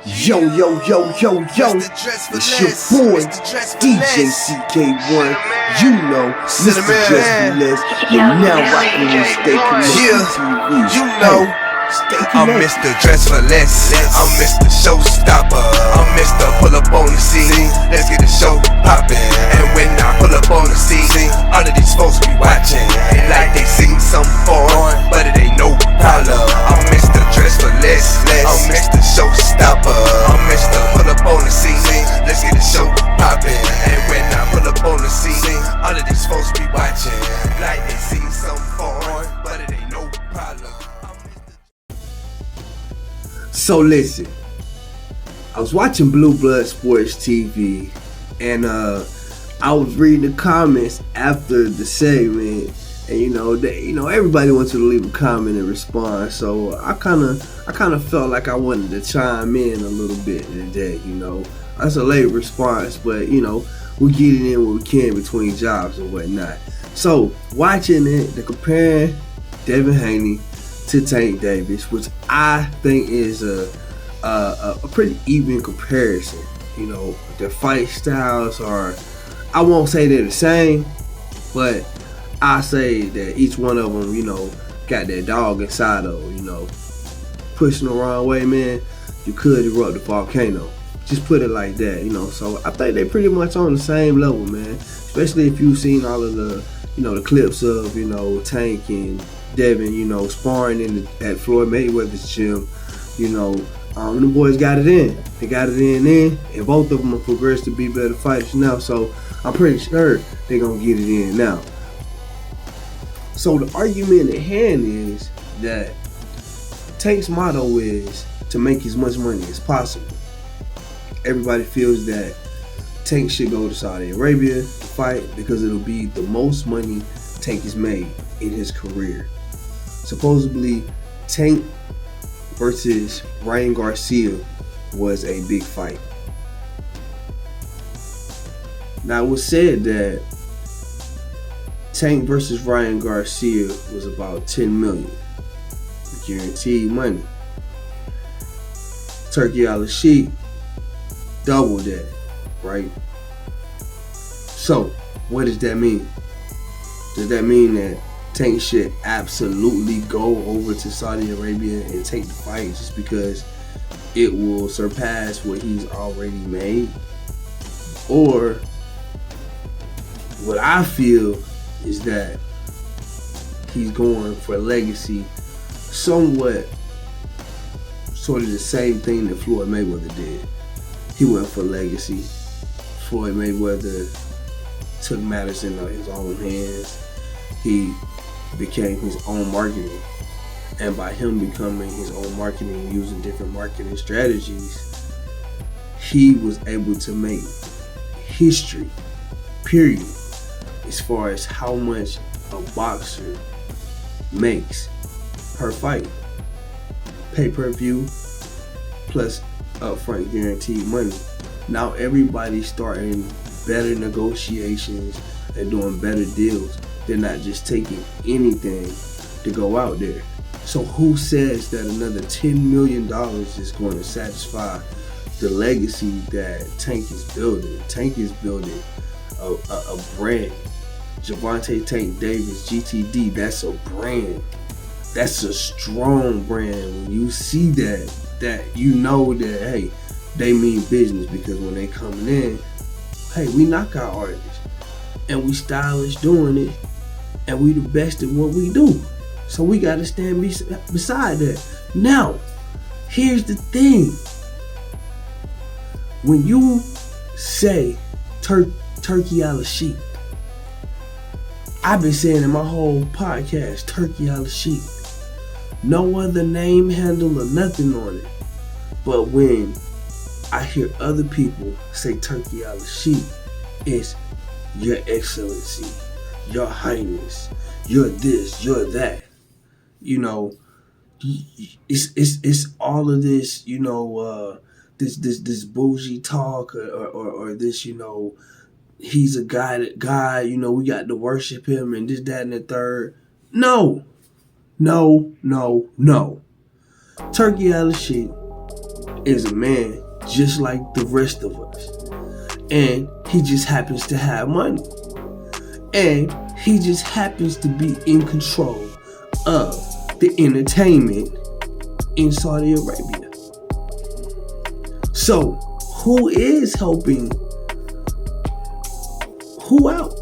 Yo, yo, yo, yo, yo, it's your boy, DJ CK1, you know, Mr. Dress for Less, and now rockin' with Stay Connected TV. You know, I'm Mr. Dress for Less, I'm Mr. Showstopper, I'm Mr. Pull Up on the Scene, let's get the show poppin'. And when I pull up on the scene, all of these folks be watching, they like they seen some foreign, but it ain't no problem. I'm Mr. Dress for Less, I'm Mr. Showstopper, I'm Mr. Pull Up on the Scene, let's get the show poppin'. And when I pull up on the scene, all of these folks be watching, like they seen some foreign, but it ain't no problem. So listen, I was watching Blue Blood Sports TV, and I was reading the comments after the segment, and everybody wants to leave a comment and respond. So I kind of felt like I wanted to chime in a little bit today. That's a late response, but we get it in when we can between jobs and whatnot. So watching it, they're comparing Devin Haney to Tank Davis, which I think is a pretty even comparison. Their fight styles are, I won't say they're the same, but I say that each one of them, got that dog inside of them. Pushing the wrong way, man, you could erupt a volcano. Just put it like that, So I think they're pretty much on the same level, man. Especially if you've seen all of the, the clips of, Tank and Devin, sparring at Floyd Mayweather's gym. The boys got it in. They got it in then, and both of them have progressed to be better fighters now. So I'm pretty sure they're gonna get it in now. So the argument at hand is that Tank's motto is to make as much money as possible. Everybody feels that Tank should go to Saudi Arabia to fight because it'll be the most money Tank has made in his career. Supposedly, Tank versus Ryan Garcia was a big fight. Now it was said that Tank versus Ryan Garcia was about $10 million guaranteed money. Turki Al-Sheikh doubled that, right? So what does that mean? Does that mean that Tank should absolutely go over to Saudi Arabia and take the fight just because it will surpass what he's already made? Or what I feel is that he's going for legacy, somewhat sort of the same thing that Floyd Mayweather did. He went for legacy. Floyd Mayweather took matters into his own hands. He became his own marketing, and by him becoming his own marketing, using different marketing strategies, he was able to make history, period, as far as how much a boxer makes per fight. Pay-per-view plus upfront guaranteed money. Now everybody's starting better negotiations and doing better deals. They're not just taking anything to go out there. So who says that another $10 million is going to satisfy the legacy that Tank is building? Tank is building a brand. Gervonta Tank Davis, GTD, that's a brand. That's a strong brand. When you see that you know that, hey, they mean business, because when they coming in, hey, we knock out artists and we stylish doing it, and we the best at what we do. So we gotta stand beside that. Now, here's the thing. When you say Turki Al-Sheikh, I've been saying in my whole podcast, Turki Al-Sheikh. No other name, handle, or nothing on it. But when I hear other people say Turki Al-Sheikh, it's Your Excellency, Your Highness, you're this, you're that. It's all of this, this bougie talk or this, he's a guy, we got to worship him and this, that, and the third. No. Turki Al-Sheikh is a man just like the rest of us. And he just happens to have money. And he just happens to be in control of the entertainment in Saudi Arabia. So, who is helping who out?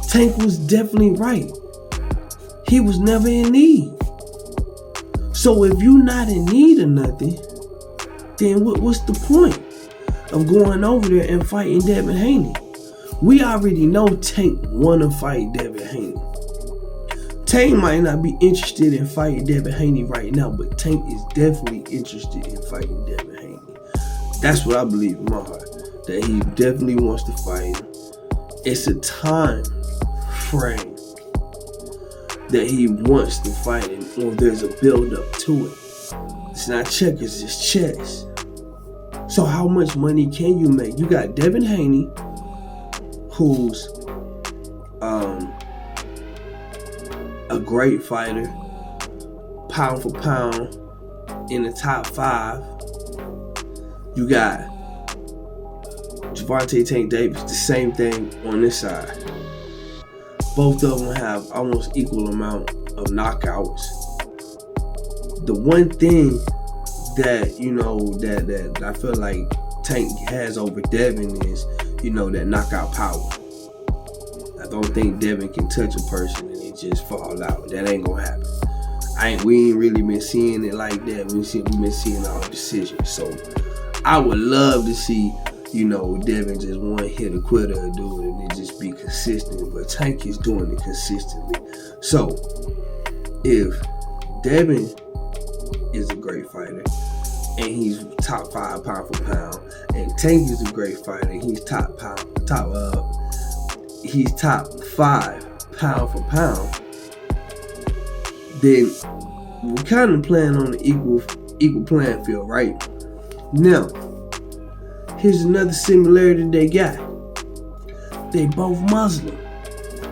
Tank was definitely right. He was never in need. So if you're not in need of nothing, then what's the point of going over there and fighting Devin Haney? We already know Tank want to fight Devin Haney. Tank might not be interested in fighting Devin Haney right now, but Tank is definitely interested in fighting Devin Haney. That's what I believe in my heart, that he definitely wants to fight him. It's a time frame that he wants to fight him, or there's a build up to it. It's not checkers, it's chess. So how much money can you make? You got Devin Haney, who's a great fighter, pound for pound, in the top 5. You got Gervonta Tank Davis, the same thing on this side. Both of them have almost equal amount of knockouts. The one thing that, that I feel like Tank has over Devin is, that knockout power. I don't think Devin can touch a person and it just fall out. That ain't gonna happen. We ain't really been seeing it like that. We've been seeing all decisions. So I would love to see, Devin just one hit a quitter or do it and it just be consistent. But Tank is doing it consistently. So if Devin is a great fighter and he's top 5 pound for pound, and Tank is a great fighter and he's top 5 pound for pound, then we're kind of playing on an equal playing field, right? Now, here's another similarity they got. They both Muslim,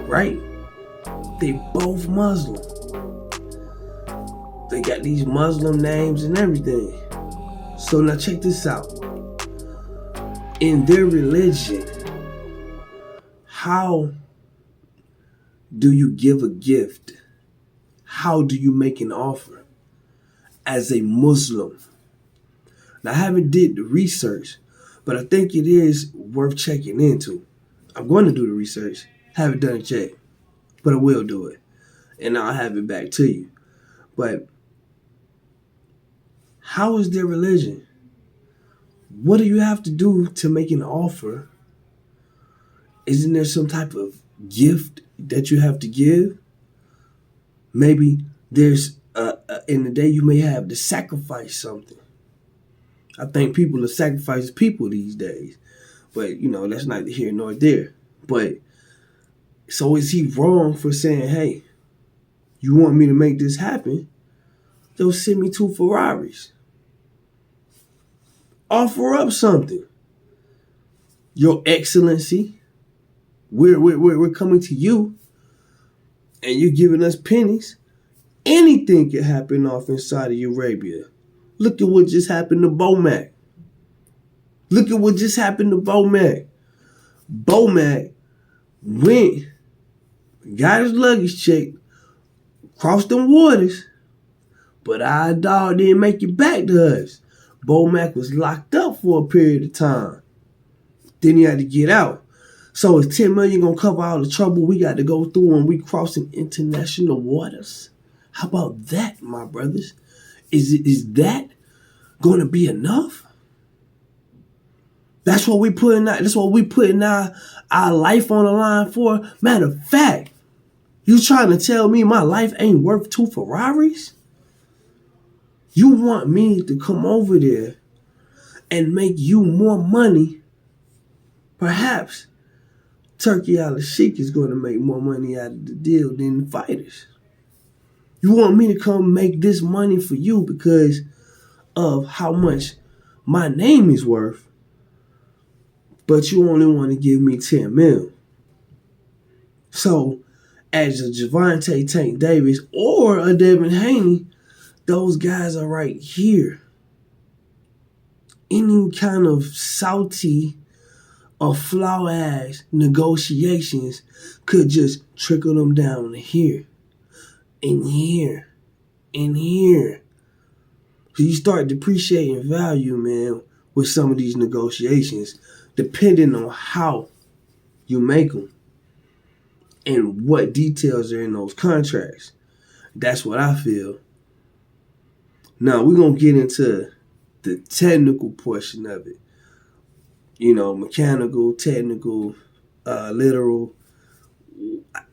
right? They both Muslim. They got these Muslim names and everything. So now check this out. In their religion, how do you give a gift? How do you make an offer as a Muslim? Now, I haven't did the research, but I think it is worth checking into. I'm going to do the research. Haven't done it yet, but I will do it. And I'll have it back to you. But how is their religion? What do you have to do to make an offer? Isn't there some type of gift that you have to give? Maybe there's, in the day you may have to sacrifice something. I think people are sacrificing people these days. But, that's neither here nor there. But, so is he wrong for saying, hey, you want me to make this happen? They'll send me 2 Ferraris. Offer up something. Your Excellency, we're coming to you, and you're giving us pennies. Anything can happen off in Saudi Arabia. Look at what just happened to Bomac. Look at what just happened to Bomac. Bomac went, got his luggage checked, crossed them waters, but our dog didn't make it back to us. Bomac was locked up for a period of time. Then he had to get out. So is 10 million gonna cover all the trouble we got to go through when we crossing international waters? How about that, my brothers? Is that gonna be enough? That's what we putting out. That's what we putting our life on the line for. Matter of fact, you trying to tell me my life ain't worth 2 Ferraris? You want me to come over there and make you more money? Perhaps Turki al-Sheikh is going to make more money out of the deal than the fighters. You want me to come make this money for you because of how much my name is worth, but you only want to give me 10 mil. So, as a Gervonta Tank Davis or a Devin Haney, those guys are right here. any kind of salty or flaw-ass negotiations could just trickle them down to here, and here, and here. So you start depreciating value, man, with some of these negotiations, depending on how you make them and what details are in those contracts. That's what I feel. Now, we're going to get into the technical portion of it. You know, mechanical, technical, literal,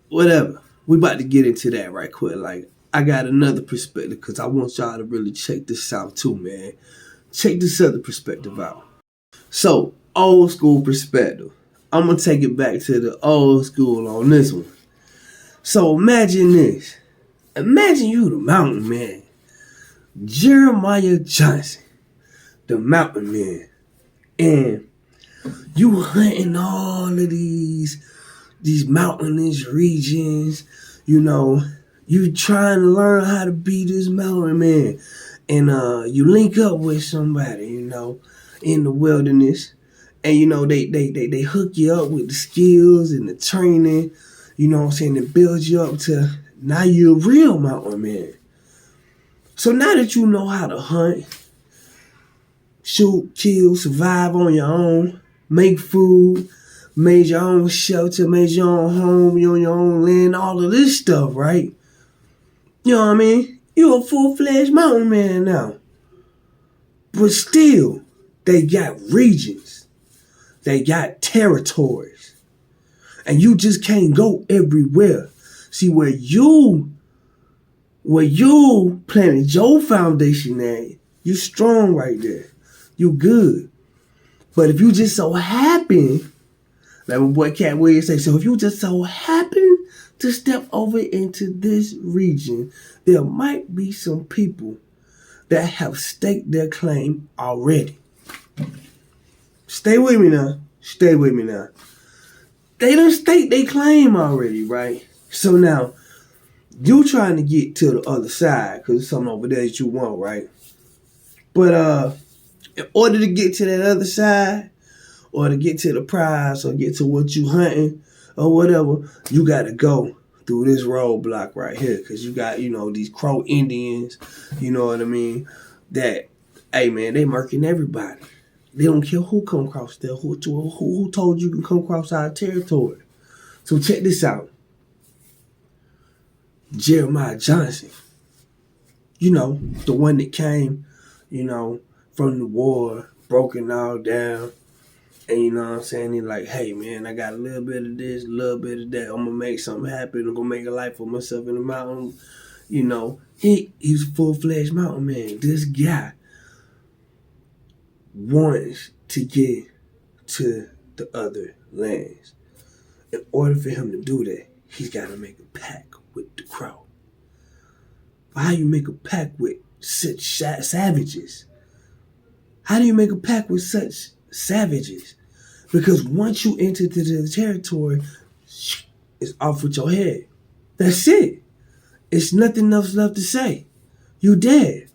whatever. We about to get into that right quick. Like, I got another perspective because I want y'all to really check this out too, man. Check this other perspective out. So, old school perspective. I'm going to take it back to the old school on this one. So, imagine this. Imagine you the mountain man. Jeremiah Johnson, the mountain man. And you hunting all of these mountainous regions, you know, you trying to learn how to be this mountain man. And you link up with somebody, you know, in the wilderness. And, you know, they hook you up with the skills and the training, you know what I'm saying, to build you up to now you're a real mountain man. So now that you know how to hunt, shoot, kill, survive on your own, make food, made your own shelter, made your own home, you on your own land, all of this stuff, right? You know what I mean? You're a full-fledged mountain man now. But still, they got regions. They got territories. And you just can't go everywhere. See, where you planted your foundation at, you strong right there. You good. But if you just so happen, like my boy Cat Williams say, so if you just so happen to step over into this region, there might be some people that have staked their claim already. Stay with me now. Stay with me now. They done staked their claim already, right? So now, you trying to get to the other side because there's something over there that you want, right? But in order to get to that other side, or to get to the prize, or get to what you hunting, or whatever, you got to go through this roadblock right here because you got, you know, these Crow Indians, you know what I mean, that, hey, man, they murking everybody. They don't care who come across there, who told you can come across our territory. So check this out. Jeremiah Johnson, you know, the one that came, you know, from the war, broken all down, and you know what I'm saying, he's like, hey man, I got a little bit of this, a little bit of that, I'm gonna make something happen, I'm gonna make a life for myself in the mountain, you know, he's a full-fledged mountain man. This guy wants to get to the other lands. In order for him to do that, he's gotta make a pact with the Crow. How you make a pact with such savages? How do you make a pact with such savages? Because once you enter the territory, it's off with your head. That's it. It's nothing else left to say. You dead.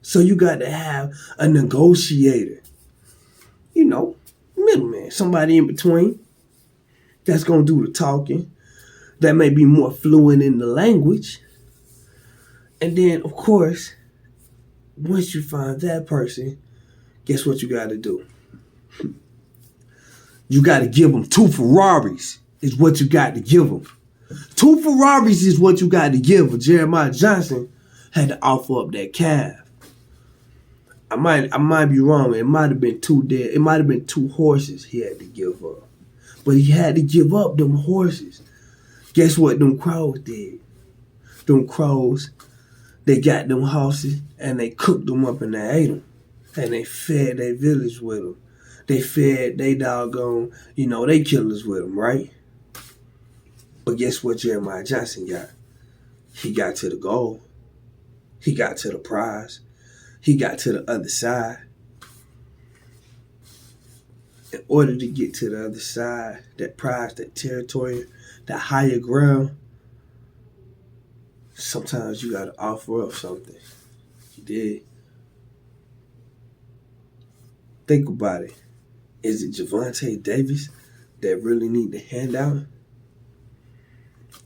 So you got to have a negotiator. You know, middleman, somebody in between that's going to do the talking, that may be more fluent in the language. And then, of course, once you find that person, guess what you got to do? You got to give them 2 Ferraris is what you got to give them. 2 Ferraris is what you got to give them. Jeremiah Johnson had to offer up that calf. I might be wrong. It might have been 2 dead. It might have been 2 horses he had to give up. But he had to give up them horses. Guess what them crows did? Them crows, they got them horses and they cooked them up and they ate them. And they fed their village with them. They fed they doggone, you know, they killers with them, right? But guess what Jeremiah Johnson got? He got to the goal. He got to the prize. He got to the other side. In order to get to the other side, that prize, that territory, that higher ground, sometimes you got to offer up something. He did. Think about it. Is it Javante Davis that really need the handout?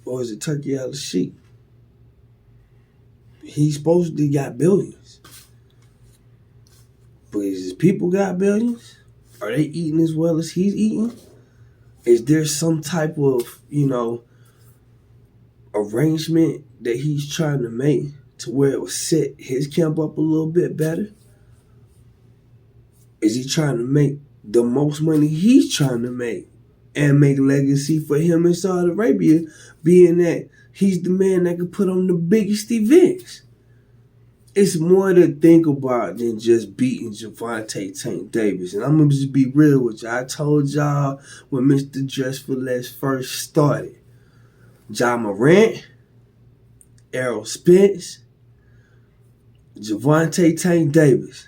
Or is it Turkey out of sheep? He's supposedly got billions. But is his people got billions? Are they eating as well as he's eating? Is there some type of, arrangement that he's trying to make to where it will set his camp up a little bit better? Is he trying to make the most money he's trying to make and make legacy for him in Saudi Arabia, being that he's the man that can put on the biggest events? It's more to think about than just beating Javante Tank Davis. And I'm going to just be real with you. I told y'all when Mr. Dress for Less first started, Ja Morant, Errol Spence, Javante Tank Davis.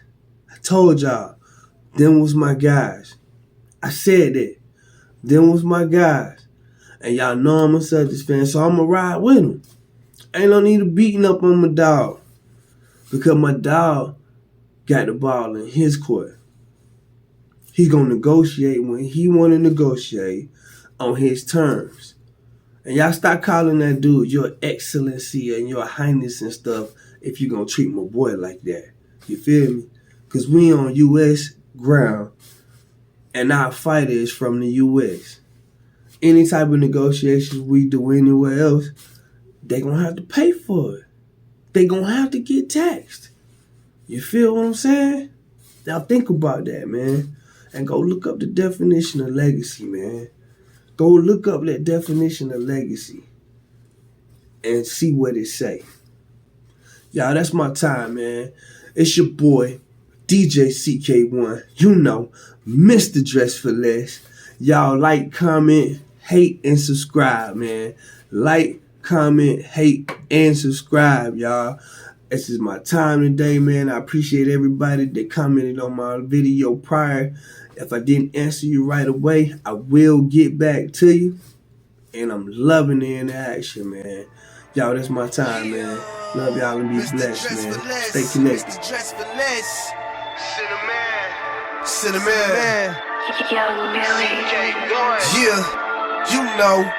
I told y'all, them was my guys. I said that. Them was my guys. And y'all know I'm a Celtics fan, so I'm going to ride with them. Ain't no need of beating up on my dog. Because my dog got the ball in his court. He going to negotiate when he want to negotiate on his terms. And y'all stop calling that dude your excellency and your highness and stuff if you going to treat my boy like that. You feel me? Because we on U.S. ground and our fighter is from the U.S. Any type of negotiations we do anywhere else, they going to have to pay for it. They going to have to get taxed. You feel what I'm saying? Now think about that, man. And go look up the definition of legacy, man. Go look up that definition of legacy and see what it say. Y'all, that's my time, man. It's your boy, DJ CK1. You know, Mr. Dress for Less. Y'all like, comment, hate, and subscribe, man. Like, comment, hate, and subscribe, y'all. This is my time today, man. I appreciate everybody that commented on my video prior. If I didn't answer you right away, I will get back to you. And I'm loving the interaction, man. Y'all, that's my time, man. Love y'all and be blessed, man. Stay connected. Cinnamon. Yeah, you know.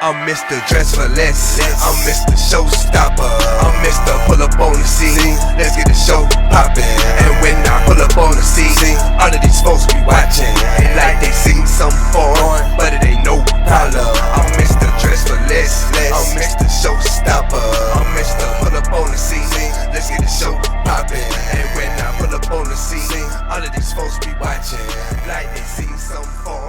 I'm Mr. Dress for Less. I'm Mr. Showstopper. I'm Mr. Pull up on the scene. Let's get the show poppin'. And when I pull up on the scene, all of these folks be watching. They like they sing some foreign, but it ain't no problem. I'm Mr. Dress for Less. I'm Mr. Showstopper. I'm Mr. Pull up on the scene. Let's get the show poppin'. And when I pull up on the scene, all of these folks be watching. Like they sing some foreign.